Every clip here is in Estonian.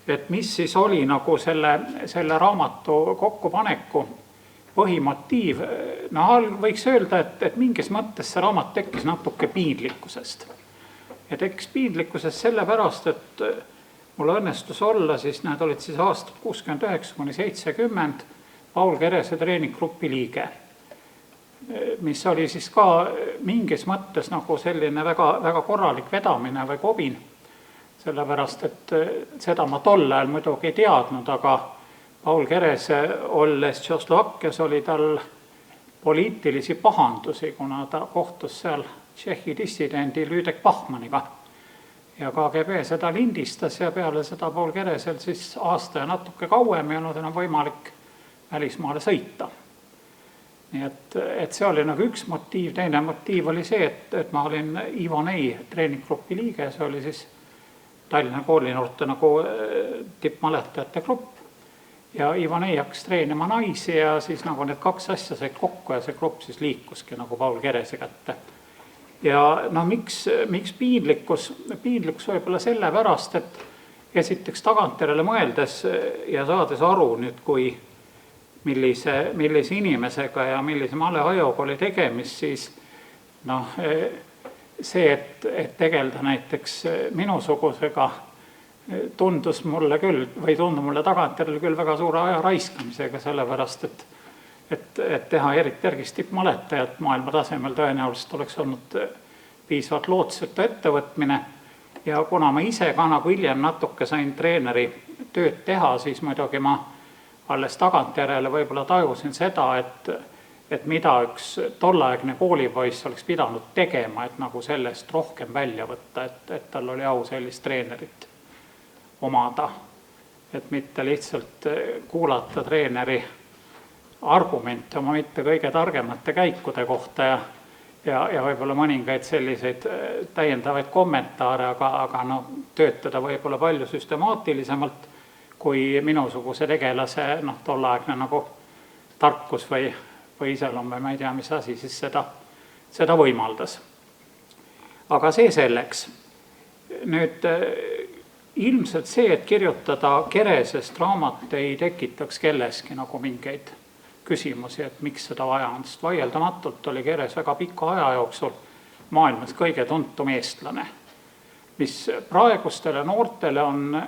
et mis siis oli nagu selle raamatu kokkupaneku põhimotiiv. No võiks öelda, et mingis mõttes see raamat tekkis natuke piinlikkusest. Ja tekkis piinlikkusest sellepärast, et mul õnnestus olla siis, need olid siis aastad 69–70 Paul Kerese treeninggrupi liige, mis oli siis ka mingis mõttes nagu selline väga, väga korralik vedamine või kobin. Sellepärast, et seda ma tol ajal muidugi ei teadnud, aga Paul Kerese olles Tšehhoslovakkias oli tal poliitilisi pahandusi, kuna ta kohtus seal Tšehhi dissidendi Lüdek Bachmanniga. Ja KGB seda lindistas ja peale seda Paul Keresel siis aasta ja natuke kauem ei olnud enam võimalik välismaale sõita. Nii et see oli nagu üks motiiv, teine motiiv oli see, et ma olin Ivo Nei treeninggrupi liige, see oli siis Tallinna koolinoorte nagu tippmaletajate grupp. Ja Ivo Nei hakkas treenima naisi ja siis nagu need kaks asja said kokku ja see grupp siis liikuski nagu Paul Kerese kätte. Ja no miks piinlikkus? Piinlikkus võib-olla sellepärast, et esiteks tagantjärele mõeldes ja saades aru nüüd, kui millise inimesega ja millise maleajoga oli tegemist, siis noh, see, et tegelda näiteks minusugusega tundus mulle küll või tundub mulle tagantjärele küll väga suure aja raiskamisega, sellepärast, et teha eriti tippmaletajat maailma tasemel tõenäoliselt oleks olnud piisavalt lootusetu ettevõtmine. Ja kuna ma ise ka nagu hiljem natuke sain treeneri tööd teha, siis muidugi ma alles tagantjärele võib-olla tajusin seda, et mida üks tollaegne koolipoiss oleks pidanud tegema, et nagu sellest rohkem välja võtta, et tal oli au sellist treenerit omada. Et mitte lihtsalt kuulata treeneri argumente oma mitte kõige targemate käikude kohta ja võib-olla mõningaid selliseid täiendavaid kommentaare, aga no, töötada võib-olla palju süstemaatilisemalt kui minusuguse tegelase tolleaegne nagu tarkus või iseloom või ma ei tea, mis asi siis seda võimaldas. Aga see selleks. Nüüd ilmselt see, et kirjutada Keresest raamat ei tekitaks kelleski nagu mingeid küsimusi, et miks seda vaja on, sest vaieldamatult oli Keres väga pika aja jooksul maailmas kõige tuntum eestlane, mis praegustele noortele on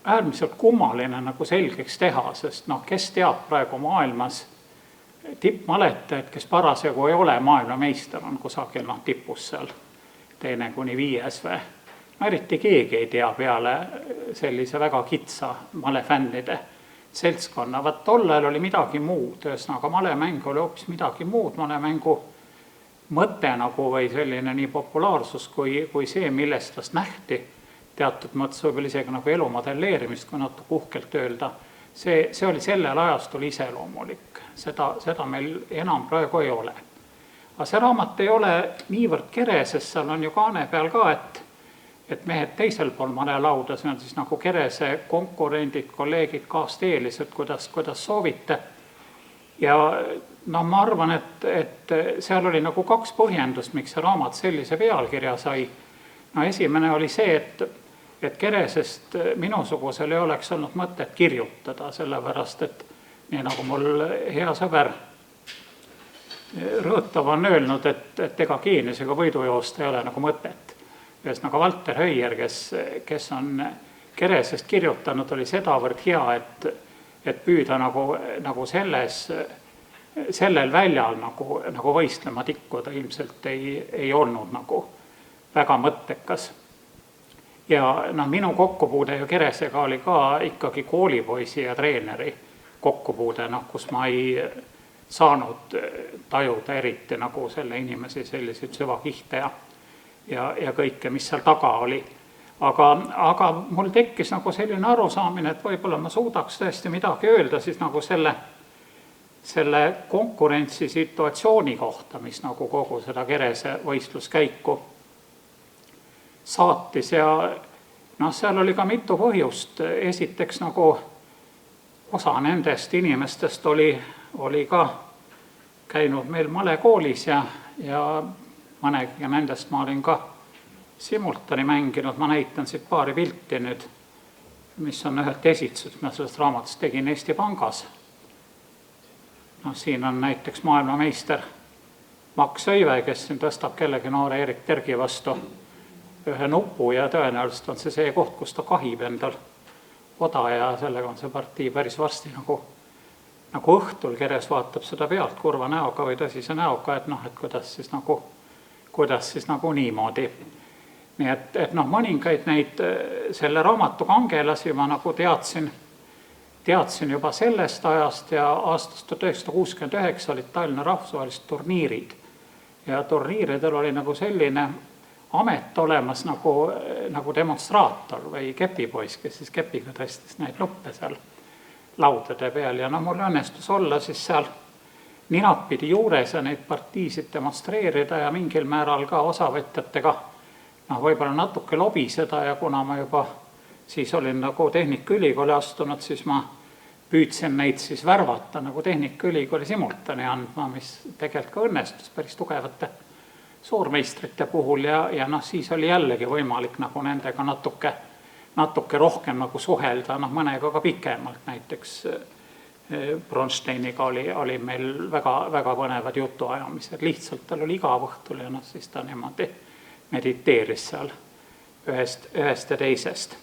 äärmiselt kummaline nagu selgeks teha, sest kes teab praegu maailmas tippmaletajaid, kes parasjagu ei ole maailmameister, on kusagil tipus seal 2–5 või. Eriti keegi ei tea peale sellise väga kitsa malefännide seltskonna. Vaat tollel oli midagi muud, ühesõnaga malemäng oli hoopis midagi muud, malemängu mõte nagu või selline nii populaarsus kui see, millest tast nähti, teatud mõttes võib-olla isegi nagu elu modelleerimist, kui natuke uhkelt öelda, see oli sellel ajastul iseloomulik, seda meil enam praegu ei ole. Aga see raamat ei ole niivõrd Kereses, seal on ju kaane peal ka, et mehed teisel pool malelauda, see on siis nagu Kerese konkurendid, kolleegid, kaasteelised, kuidas soovite. Ja no ma arvan, et seal oli nagu kaks põhjendust, miks see raamat sellise pealkirja sai. No esimene oli see, et Keresest minusugusel ei oleks olnud mõtet kirjutada, sellepärast, et nii nagu mul hea sõber Rõõtav on öelnud, et ega geeniusega võidujoosta ei ole nagu mõtet. Ühesõnaga Valter Höier, kes on Keresest kirjutanud, oli sedavõrd hea, et püüda nagu sellel väljal nagu võistlema tikkuda ilmselt ei olnud nagu väga mõttekas. Ja minu kokkupuude ju Keresega oli ka ikkagi koolipoisi ja treeneri kokkupuude, kus ma ei saanud tajuda eriti nagu selle inimese selliseid süvakihte ja kõike, mis seal taga oli. Aga mul tekkis nagu selline arusaamine, et võib-olla ma suudaks tõesti midagi öelda siis nagu selle konkurentsi situatsiooni kohta, mis nagu kogu seda Kerese võistluskäiku saatis ja seal oli ka mitu põhjust. Esiteks nagu osa nendest inimestest oli ka käinud meil malekoolis ja mõnegi nendest ma olin ka simultani mänginud, ma näitan siit paari pilti nüüd. mis on ühelt esitusest, ma sellest raamatust tegin Eesti Pangas. Noh, siin on näiteks maailmameister Max Õive, kes siin tõstab kellegi noore Erik Tergi vastu ühe nupu ja tõenäoliselt on see koht, kus ta kahib endal oda ja sellega on see partii päris varsti nagu õhtul Keres vaatab seda pealt kurva näoga või tõsise näoga, et noh, et kuidas siis niimoodi. Nii et noh, mõningaid neid selle raamatu kangelasi ma nagu teadsin juba sellest ajast ja aastast 1969 olid Tallinna rahvusvahelised turniirid. Ja turniiridel oli nagu selline amet olemas nagu demonstraator või kepipoiss, kes siis kepiga tõstis neid nuppe seal laudade peal. Ja mul õnnestus olla siis seal ninapidi juures ja neid partiisid demonstreerida ja mingil määral ka osavõtjatega võib-olla natuke lobiseda ja kuna ma juba siis olin nagu Tehnikaülikooli astunud, siis ma püüdsin neid siis värvata nagu Tehnikaülikooli simultani andma, mis tegelikult ka õnnestus päris tugevate suurmeistrite puhul ja siis oli jällegi võimalik nagu nendega natuke rohkem nagu suhelda, mõnega ka pikemalt, näiteks Bronsteiniga oli meil väga põnevad jutuajamised, lihtsalt tal oli igav õhtul ja siis ta niimoodi mediteeris seal ühest ja teisest.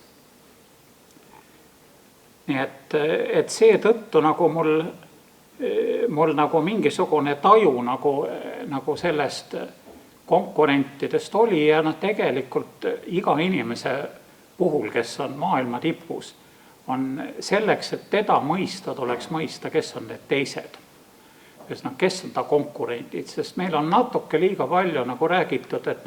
Nii et seetõttu nagu mul nagu mingisugune taju nagu sellest konkurentidest oli ja tegelikult iga inimese puhul, kes on maailma tipus, on selleks, et teda mõista, tuleks mõista, kes on need teised. Kes on ta konkurendid, sest meil on natuke liiga palju nagu räägitud, et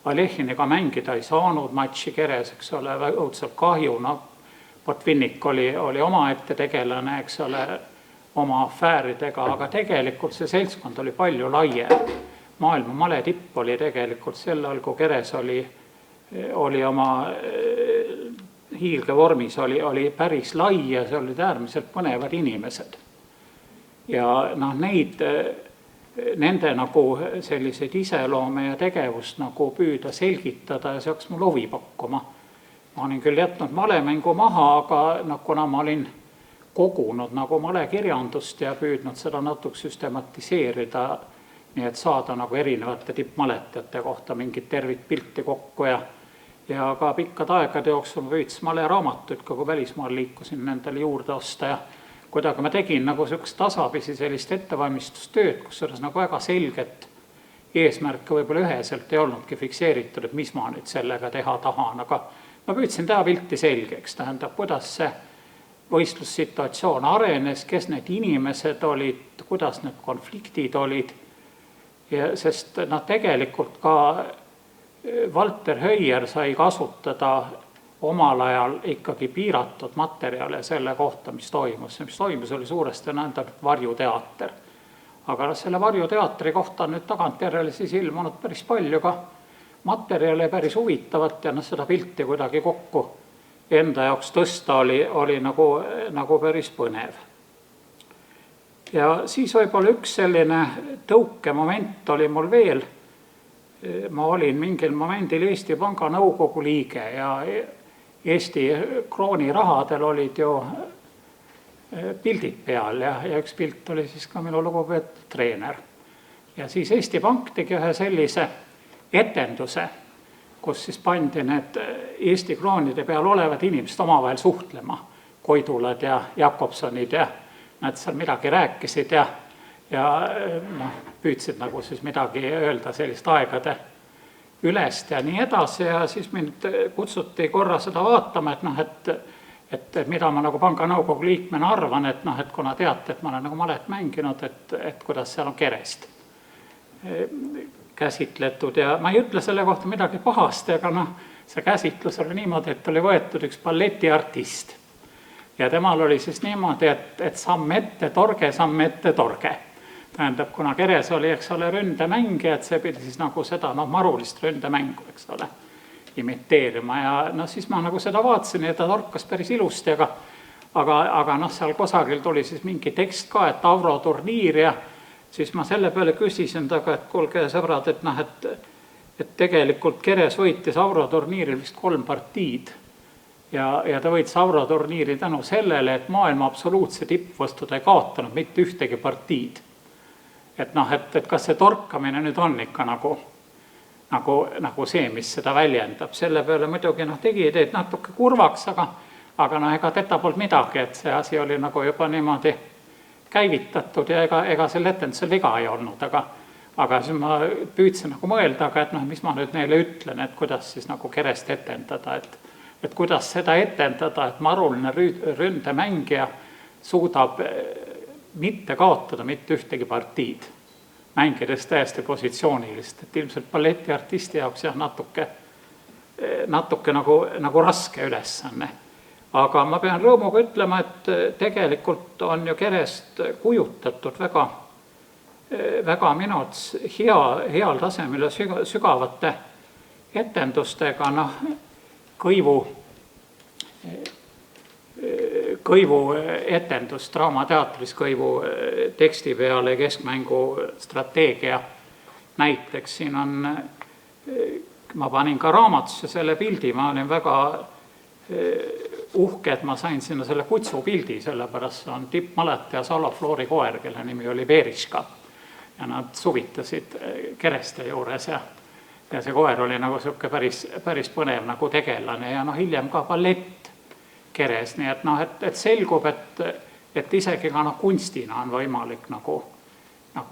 Alehiniga mängida ei saanud matši Keres, eks ole, õudselt kahju, Botvinnik oli omaette tegelane, eks ole, oma afääridega, aga tegelikult see seltskond oli palju laiem. Maailma maletipp oli tegelikult sel ajal, kui Keres oli oma hiilgevormis, oli päris lai ja see olid äärmiselt põnevad inimesed. Ja nende nagu selliseid iseloome ja tegevust nagu püüda selgitada ja see oleks mul huvi pakkuma. Ma olin küll jätnud malemängu maha, aga kuna ma olin kogunud nagu malekirjandust ja püüdnud seda natuke süstematiseerida, nii et saada nagu erinevate tippmaletajate kohta mingit tervikpilti kokku ja ka pikkade aegade jooksul püüdsin maleraamatuid, kui välismaal liikusin nendele juurde osta ja kuidagi ma tegin nagu sellist tasapisi sellist ettevalmistustööd, kus selles nagu väga selget eesmärke võib-olla üheselt ei olnudki fikseeritud, et mis ma nüüd sellega teha tahan, aga ma püüdsin teha pilti selgeks, tähendab, kuidas see võistlussituatsioon arenes, kes need inimesed olid, kuidas need konfliktid olid, sest tegelikult ka Walter Höier sai kasutada omal ajal ikkagi piiratud materjale selle kohta, mis toimus. Mis toimus oli suuresti varjuteater. Aga selle varjuteatri kohta on nüüd tagantjärele siis ilmunud päris palju ka materjale päris huvitavat ja seda pilti kuidagi kokku enda jaoks tõsta oli nagu päris põnev. Ja siis võib-olla üks selline tõukemoment oli mul veel. Ma olin mingil momendil Eesti Panga nõukogu liige ja Eesti kroonirahadel olid ju pildid peal ja üks pilt oli siis ka minu lugupeetud treener. Ja siis Eesti Pank tegi ühe sellise etenduse, kus siis pandi need Eesti kroonide peal olevad inimesed omavahel suhtlema. Koidulad ja Jakobsonid ja nad seal midagi rääkisid ja püüdsid nagu siis midagi öelda sellist aegade ülest ja nii edasi ja siis mind kutsuti korra seda vaatama, et mida ma nagu panga nõukogu liikmena arvan, et kuna teate, et ma olen nagu malet mänginud, et kuidas seal on Kerest käsitletud ja ma ei ütle selle kohta midagi pahasti, aga see käsitlus oli niimoodi, et oli võetud üks balletiartist ja temal oli siis niimoodi, et samm ette torge. Tähendab, kuna Keres oli, eks ole, ründemängija, et see pidi siis nagu seda marulist ründemängu, eks ole, imiteerima ja siis ma nagu seda vaatasin ja ta torkas päris ilusti, aga seal kusagil tuli siis mingi tekst ka, et Avro turniir ja siis ma selle peale küsisin taga, et kuulge sõbrad, et tegelikult Keres võitis Euroturniiril vist 3 partiid ja ta võitis Euroturniiri tänu sellele, et maailma absoluutse tippvastu ta ei kaotanud mitte ühtegi partiid. Et noh, et kas see torkamine nüüd on ikka nagu see, mis seda väljendab. Selle peale muidugi tegi ideed natuke kurvaks, aga ega teda polnud midagi, et see asi oli nagu juba niimoodi käivitatud ja ega selle etendusel viga ei olnud, aga siis ma püüdsin mõelda, et mis ma nüüd neile ütlen, et kuidas siis Kerest etendada, et kuidas seda etendada, et maruline ründemängija suudab mitte kaotada mitte ühtegi partiid, mängides täiesti positsioonilist, et ilmselt balletiartisti jaoks natuke nagu raske ülesanne. Aga ma pean rõõmuga ütlema, et tegelikult on ju Kerest kujutatud väga minu heal tasemel ja sügavate etendustega, Kõivu etendust Draamateatris Kõivu teksti peale keskmängu strateegia näiteks. Siin on, ma panin ka raamatusse selle pildi, ma olin väga uhke, et ma sain sinna selle kutsu pildi, sellepärast on tippmaletaja Salo Floori koer, kelle nimi oli Veriška. Ja nad suvitasid Kereste juures ja see koer oli siuke päris põnev tegelane ja hiljem ka ballett Keres, nii et selgub, et isegi ka kunstina on võimalik nagu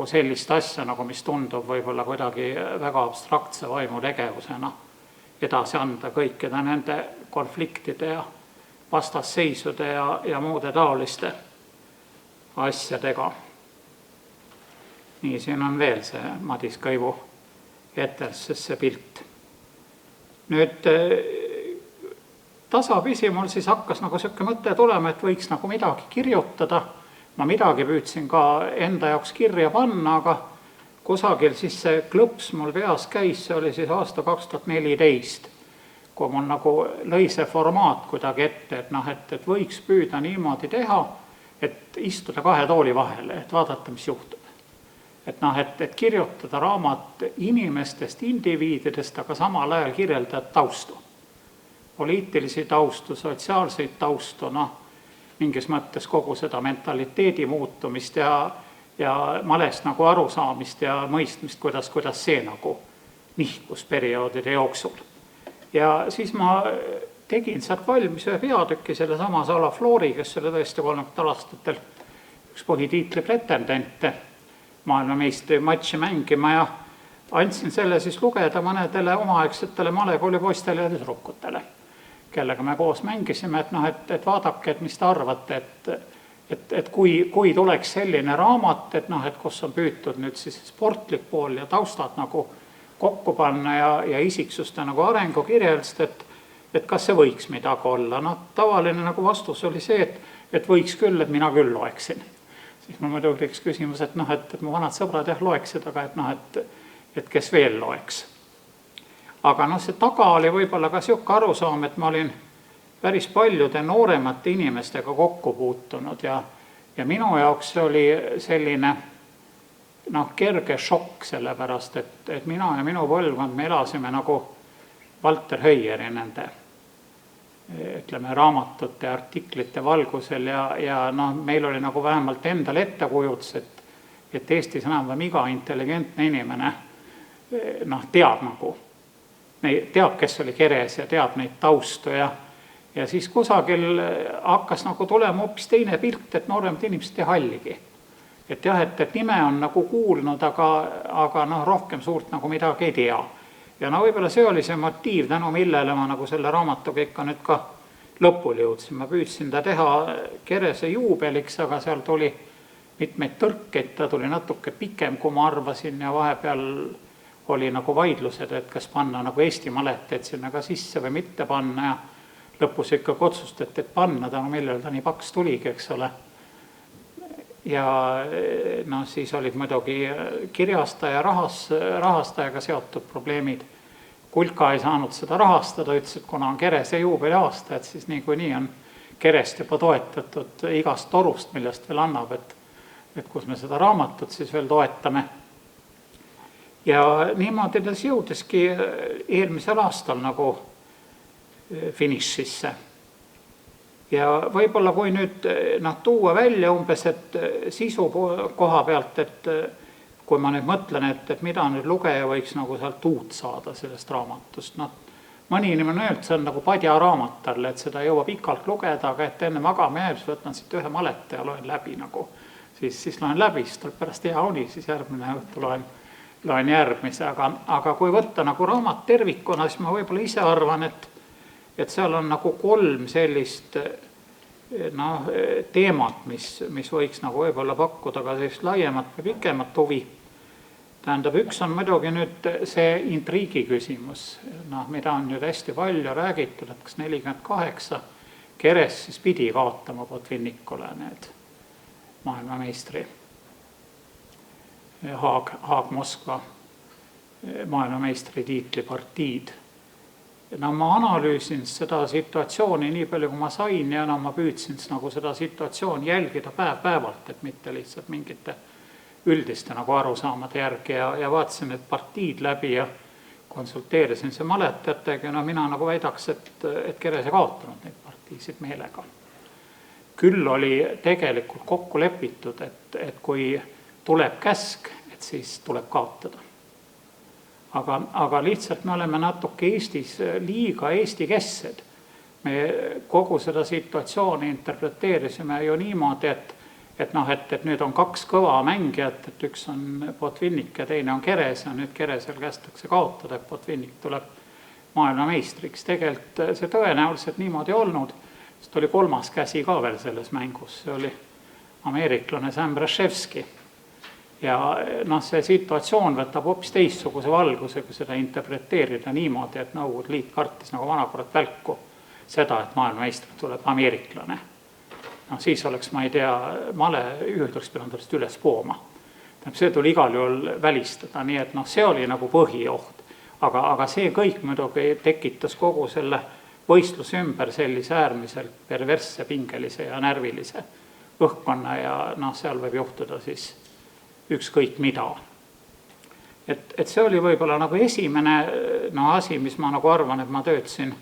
sellist asja, mis tundub võib-olla kuidagi väga abstraktse vaimutegevusena edasi anda kõikide nende konfliktide ja vastasseisude ja muude taoliste asjadega. Nii, siin on veel see Madis Kõivu etendusest see pilt. Nüüd tasapisi mul siis hakkas siuke mõte tulema, et võiks midagi kirjutada. Ma midagi püüdsin ka enda jaoks kirja panna, aga kusagil siis see klõps mul peas käis, see oli siis aasta 2014, kui mul lõi see formaat kuidagi ette, et võiks püüda niimoodi teha, et istuda 2 tooli vahele, et vaadata, mis juhtub. Et kirjutada raamat inimestest, indiviididest, aga samal ajal kirjeldada taustu. Poliitilisi taustu, sotsiaalseid taustu, mingis mõttes kogu seda mentaliteedi muutumist ja malest arusaamist ja mõistmist, kuidas see nihkus perioodide jooksul. Ja siis ma tegin sealt valmis ühe peatüki selle sama Salo Floori, kes oli tõesti 30 aastatel üks põhitiitli pretendente maailmameistri matši mängima ja andsin selle siis lugeda mõnedele omaaegsetele malekoolipoistele ja tüdrukutele, kellega me koos mängisime, et vaadake, et mis te arvate, et kui tuleks selline raamat, et kus on püütud nüüd siis sportlik pool ja taustad kokku panna ja isiksuste arengu kirjeldust, et kas see võiks midagi olla. Tavaline vastus oli see, et võiks küll, et mina küll loeksin. Siis ma muidugi teeks küsimus, et mu vanad sõbrad loeksid, aga et kes veel loeks. Aga see taga oli võib-olla ka siuke arusaam, et ma olin päris paljude nooremate inimestega kokku puutunud ja minu jaoks see oli selline kerge šokk, sellepärast, et mina ja minu põlvkond me elasime Walter Höieri nende raamatute ja artiklite valgusel ja meil oli vähemalt endal ettekujutus, et Eestis enam-vähem iga intelligentne inimene teab, kes oli Keres ja teab neid taustu ja siis kusagil hakkas tulema hoopis teine pilt, et nooremad inimesed ei halligi. Et jah, et nime on kuulnud, aga rohkem suurt midagi ei tea. Ja võib-olla see oli see motiiv, tänu millele ma selle raamatuga ikka nüüd ka lõpuni jõudsin. Ma püüdsin ta teha Kerese juubeliks, aga seal tuli mitmeid tõrkeid, ta tuli natuke pikem, kui ma arvasin ja vahepeal oli vaidlused, et kas panna Eesti maleteid sinna ka sisse või mitte panna ja lõpus ikkagi otsustati, et panna, tänu millele ta nii paks tuligi, eks ole. Ja siis olid muidugi kirjastaja rahastajaga seotud probleemid. Kulka ei saanud seda rahastada, ütles, et kuna on Kerese juubeli aasta, et siis niikuinii on Kerest juba toetatud igast torust, millest veel annab, et kus me seda raamatut siis veel toetame. ja niimoodi ta jõudeski eelmisel aastal nagu finišisse. Ja võib-olla kui nüüd tuua välja umbes, et sisu koha pealt, et kui ma nüüd mõtlen, et mida nüüd lugeja võiks nagu sealt uut saada sellest raamatust, mõni inimene on öelnud, see on nagu padja raamat talle, et seda jõuab pikalt lugeda, aga et enne magama jääb, siis võtan siit ühe maleta ja loen läbi nagu. Siis loen läbi, siis tuleb pärast hea uni, siis järgmine õhtu loen järgmise. Aga kui võtta nagu raamat tervikuna, siis ma võib-olla ise arvan, et seal on nagu 3 sellist teemat, mis võiks nagu võib-olla pakkuda ka sellist laiemat või pikemat huvi. Tähendab, üks on muidugi nüüd see intriigi küsimus, mida on nüüd hästi palju räägitud, et kas 48 Keres siis pidi kaotama Botvinnikule need maailmameistri Haag-Moskva maailmameistri tiitlipartiid. Ma analüüsin seda situatsiooni nii palju, kui ma sain ja ma püüdsin nagu seda situatsiooni jälgida päev-päevalt, et mitte lihtsalt mingite üldiste nagu arusaamade järgi ja vaatasin need partiid läbi ja konsulteerisin see maletajatega. Mina nagu väidaks, et Keres ei kaotanud neid partiisid meelega. Küll oli tegelikult kokku lepitud, et kui tuleb käsk, et siis tuleb kaotada. Aga lihtsalt me oleme natuke Eestis liiga eesti-kesksed. Me kogu seda situatsiooni interpreteerisime ju niimoodi, et nüüd on 2 kõva mängijat, et üks on Botvinnik ja teine on Keres ja nüüd Keresel kästakse kaotada, et Botvinnik tuleb maailmameistriks. Tegelikult see tõenäoliselt niimoodi olnud, sest oli 3. käsi ka veel selles mängus, see oli ameeriklane Sam Brzezinski. Ja see situatsioon võtab hoopis teistsuguse valguse, kui seda interpreteerida niimoodi, et Nõukogude Liit kartis nagu vanakurat välku seda, et maailmameistri tuleb ameeriklane. Siis oleks, ma ei tea, male üldeks pidanud üles pooma. See tuli igal juhul välistada, nii et see oli nagu põhioht. Aga see kõik muidugi tekitas kogu selle võistluse ümber sellise äärmiselt perversse, pingelise ja närvilise õhkkonna ja seal võib juhtuda siis ükskõik mida. Et see oli võib-olla nagu esimene asi, mis ma nagu arvan, et ma töötasin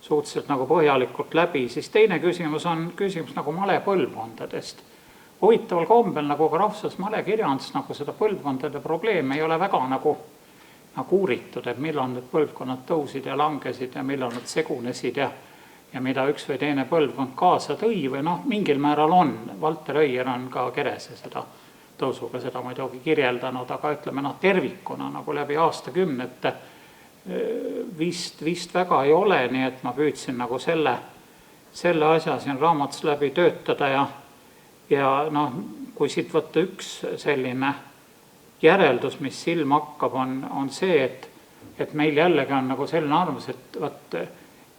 suhteliselt nagu põhjalikult läbi. Siis teine küsimus on küsimus nagu malepõlvkondadest. Huvitaval kombel nagu ka rahvusvahelises malekirjandus nagu seda põlvkondade probleemi ei ole väga nagu uuritud, et millal need põlvkonnad tõusid ja langesid ja millal nad segunesid ja mida üks või teine põlvkond kaasa tõi või mingil määral on. Valter Õier on ka Kerese seda tõusuga seda muidugi kirjeldanud, aga ütleme tervikuna nagu läbi aastakümnete vist väga ei ole, nii et ma püüdsin nagu selle asja siin raamatus läbi töötada ja kui siit võtta üks selline järeldus, mis silma hakkab, on see, et meil jällegi on nagu selline arvamus, et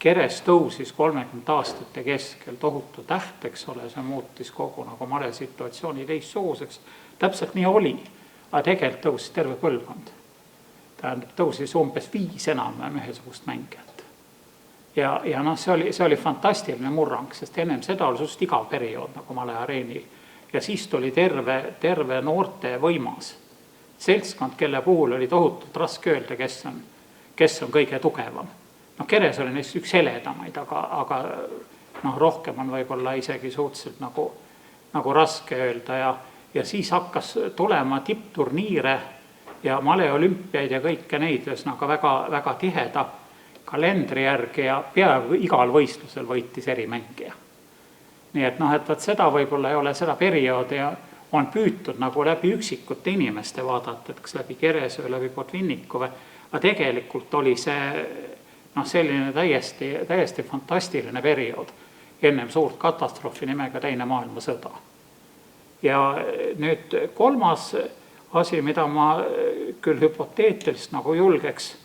Keres tõusis 30 aastate keskel tohutu täht, eks ole, see muutis kogu nagu male situatsiooni teistsuguseks. Täpselt nii oli, aga tegelikult tõusis terve põlvkond. Tähendab, tõusis umbes 5 enam ühesugust mängijat. Ja see oli fantastiline murrang, sest ennem seda oli suht igav periood nagu male areenil. Ja siis tuli terve noorte võimas seltskond, kelle puhul oli tohutult raske öelda, kes on kõige tugevam. Keres oli neist üks heledamaid, aga rohkem on võib-olla isegi suhteliselt nagu raske öelda ja siis hakkas tulema tippturniire ja maleolümpiaid ja kõike neid väga, väga tiheda kalendri järgi ja peaaegu igal võistlusel võitis erimängija. Nii et seda võib-olla ei ole seda perioodi ja on püütud nagu läbi üksikute inimeste vaadata, et kas läbi Kerese või läbi Botvinniku, aga tegelikult oli see selline täiesti fantastiline periood ennem suurt katastroofi nimega Teine maailmasõda. Ja nüüd 3. asi, mida ma küll hüpoteetilist nagu julgeks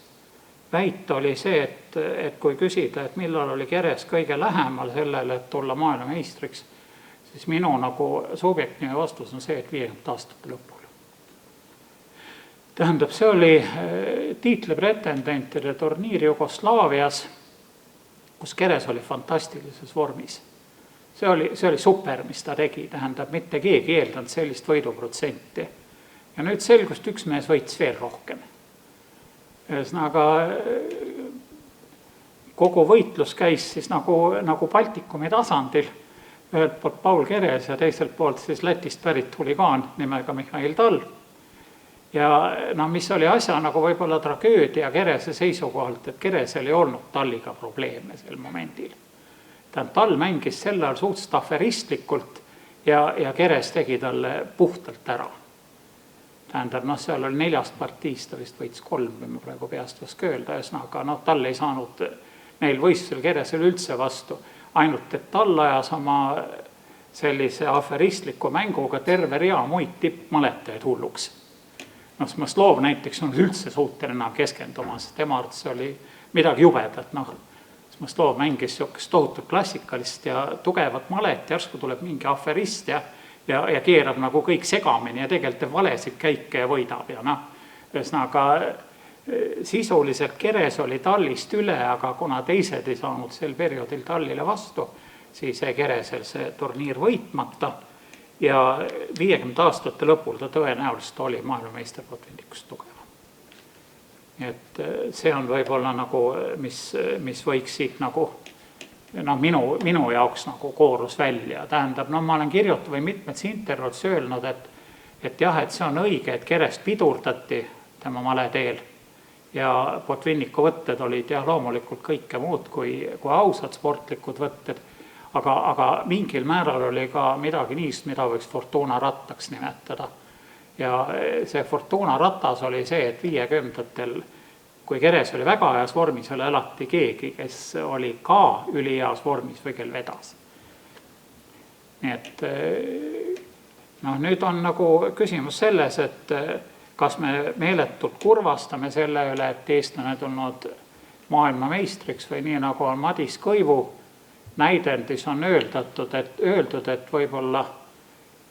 väita, oli see, et kui küsida, et millal oli Keres kõige lähemal sellele, et tulla maailmameistriks, siis minu nagu subjektiivne vastus on see, et 50 aastate lõpul. Tähendab, see oli tiitlipretendentide turniir Jugoslaavias, kus Keres oli fantastilises vormis. See oli super, mis ta tegi, tähendab, mitte keegi eeldanud sellist võiduprotsenti. Ja nüüd selgust üks mees võits veel rohkem. Ühesõnaga kogu võitlus käis siis nagu Baltikumi tasandil, ühelt poolt Paul Keres ja teiselt poolt siis Lätist pärit huligaan nimega Mihhail Tall. Ja mis oli asja nagu võib-olla tragöödia Kerese seisukohalt, et Keresel ei olnud Talliga probleeme sel momendil. Tall mängis sel ajal suhteliselt aferistlikult ja Keres tegi talle puhtalt ära. Tähendab, seal oli 4 partiist, ta vist võits 3, kui ma praegu peast oska öelda, ühesõnaga Tall ei saanud neil võistlusel Keresel üldse vastu, ainult et Tall ajas oma sellise aferistliku mänguga terve rea muid tippmaletajaid hulluks. Smyslov näiteks on üldse suuteline keskenduma, sest tema arvates oli midagi jubedat. Smyslov mängis siukest tohutut klassikalist ja tugevat malet, järsku tuleb mingi aferist ja keerab nagu kõik segamini ja tegelikult valesid käike ja võidab. Ühesõnaga sisuliselt Keres oli Tallist üle, aga kuna teised ei saanud sel perioodil Tallile vastu, siis Keresel see turniir võitmata ja 50 aastate lõpul ta tõenäoliselt oli maailmameister Botvinnikust tugevam. Et see on võib-olla nagu, mis võiks siit nagu minu jaoks nagu koorus välja. Tähendab, ma olen kirjutanud või mitmed intervjuudes öelnud, et jah, et see on õige, et Kerest pidurdati tema maleteel ja Botvinniku võtted olid loomulikult kõike muud kui ausad sportlikud võtted, aga mingil määral oli ka midagi niist, mida võiks Fortuna rattaks nimetada. Ja see Fortuna ratas oli see, et 50-ndatel, kui Keres oli väga heas vormis, oli alati keegi, kes oli ka üliheas vormis või kel vedas. Nii et nüüd on nagu küsimus selles, et kas me meeletult kurvastame selle üle, et eestlane tulnud maailmameistriks või nii nagu on Madis Kõivu näidendis on öeldud, et võib-olla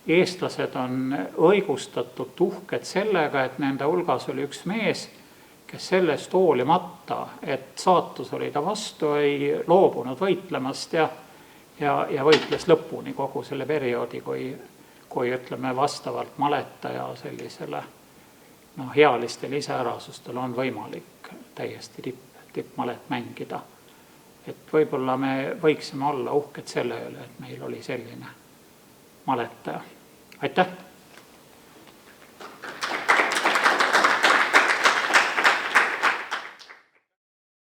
eestlased on õigustatult uhked sellega, et nende hulgas oli üks mees, kes sellest hoolimata, et saatus oli ta vastu, ei loobunud võitlemast ja võitles lõpuni kogu selle perioodi, kui ütleme vastavalt maleta ja sellisele healistel iseärasustel on võimalik täiesti tippmalet mängida. Et võib-olla me võiksime olla uhked selle üle, et meil oli selline maletaja. Aitäh!